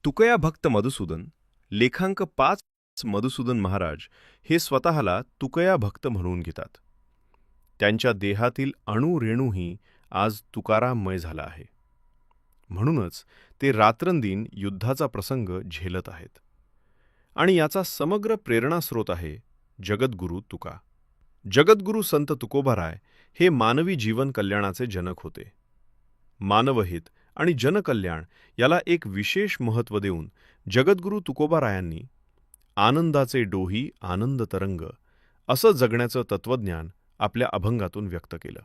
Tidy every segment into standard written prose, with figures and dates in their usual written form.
तुकया भक्त मधुसूदन, लेखांक 5 मधुसूदन महाराज हे स्वतःला तुकया भक्त म्हणून घेतात. त्यांच्या देहातील अणुरेणूही आज तुकाराममय झाला आहे. म्हणूनच ते रात्रंदिन युद्धाचा प्रसंग झेलत आहेत. आणि याचा समग्र प्रेरणास्रोत आहे जगद्गुरू तुका. जगद्गुरू संत तुकोबाराय हे मानवी जीवन कल्याणाचे जनक होते. मानवहित आणि जनकल्याण याला एक विशेष महत्त्व देऊन जगद्गुरू तुकोबारायांनी आनंदाचे डोही आनंद तरंग असं जगण्याचं तत्त्वज्ञान आपल्या अभंगातून व्यक्त केलं.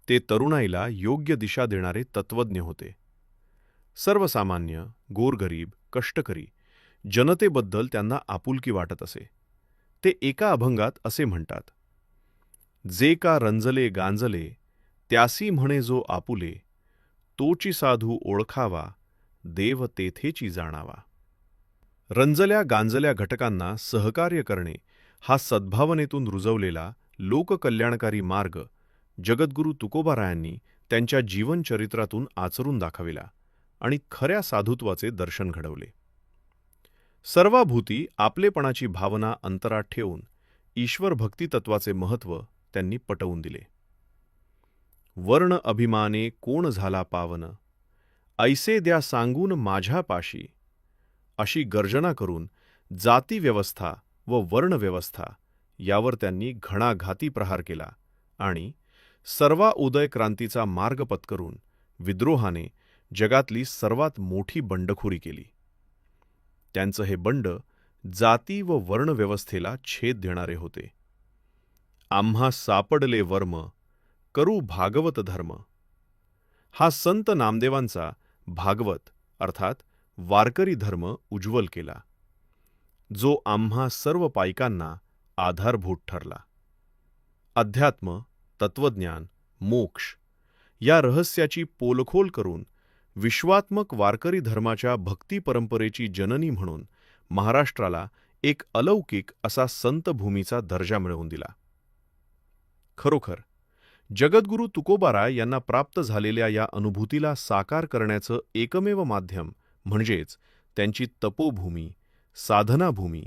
ते तरुणाईला योग्य दिशा देणारे तत्त्वज्ञ होते. सर्वसामान्य, गोरगरीब, कष्टकरी जनतेबद्दल त्यांना आपुलकी वाटत असे. ते एका अभंगात असे म्हणतात, जे का रंजले गांजले त्यासी म्हणे जो आपुले, तोची साधू ओळखावा देव तेथेची जाणावा. रंजल्या गांजल्या घटकांना सहकार्य करणे हा सद्भावनेतून रुजवलेला लोककल्याणकारी मार्ग जगद्गुरू तुकोबारायांनी त्यांच्या जीवनचरित्रातून आचरून दाखविला आणि खऱ्या साधुत्वाचे दर्शन घडवले. सर्वाभूती आपलेपणाची भावना अंतरात ठेवून ईश्वर भक्ती तत्वाचे महत्त्व त्यांनी पटवून दिले. वर्ण अभिमाने कोण झाला पावन, ऐसे द्या सांगून माझ्या पाशी, अशी गर्जना करून जाती व्यवस्था व वर्णव्यवस्था यावर त्यांनी घणाघाती प्रहार केला आणि सर्वाउदय क्रांतीचा मार्ग पत्करून विद्रोहाने जगातली सर्वात मोठी बंडखोरी केली. त्यांचं हे बंड जाती व वर्णव्यवस्थेला छेद देणारे होते. आम्हा सापडले वर्म, करू भागवत धर्म. हा संत नामदेवांचा भागवत अर्थात वारकरी धर्म उज्ज्वल केला, जो आम्हा सर्व पायकांना आधारभूत ठरला. अध्यात्म, तत्वज्ञान, मोक्ष या रहस्याची पोलखोल करून विश्वात्मक वारकरी धर्माच्या भक्ती परंपरेची जननी म्हणून महाराष्ट्राला एक अलौकिक असा संतभूमीचा दर्जा मिळवून दिला. खरोखर जगद्गुरू तुकोबाराय यांना प्राप्त झालेल्या या अनुभूतीला साकार करण्याचं एकमेव माध्यम म्हणजेच त्यांची तपोभूमी, साधनाभूमी,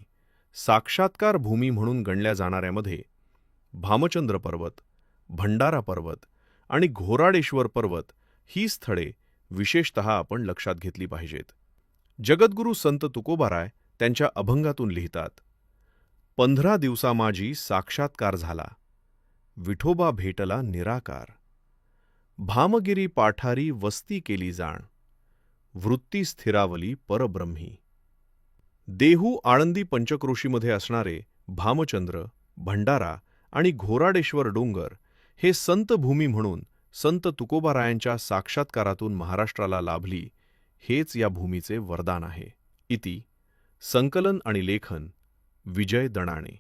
साक्षात्कार भूमी म्हणून गणल्या जाणाऱ्यामध्ये भामचंद्र पर्वत, भंडारा पर्वत आणि घोराडेश्वर पर्वत ही स्थळे विशेषतः आपण लक्षात घेतली पाहिजेत. जगद्गुरू संत तुकोबाराय त्यांच्या अभंगातून लिहितात, 15 दिवसा माझी साक्षात्कार झाला, विठोबा भेटला निराकार. भामगिरी पाठारी वस्ती केली जाण, वृत्ती स्थिरावली परब्रह्मी. देहू आळंदी पंचक्रोशीमध्ये असणारे भामचंद्र, भंडारा आणि घोराडेश्वर डोंगर हे संतभूमी म्हणून संत तुकोबारायांच्या साक्षात्कारातून महाराष्ट्राला लाभली, हेच या भूमीचे वरदान आहे. इति संकलन आणि लेखन विजय दणाणे.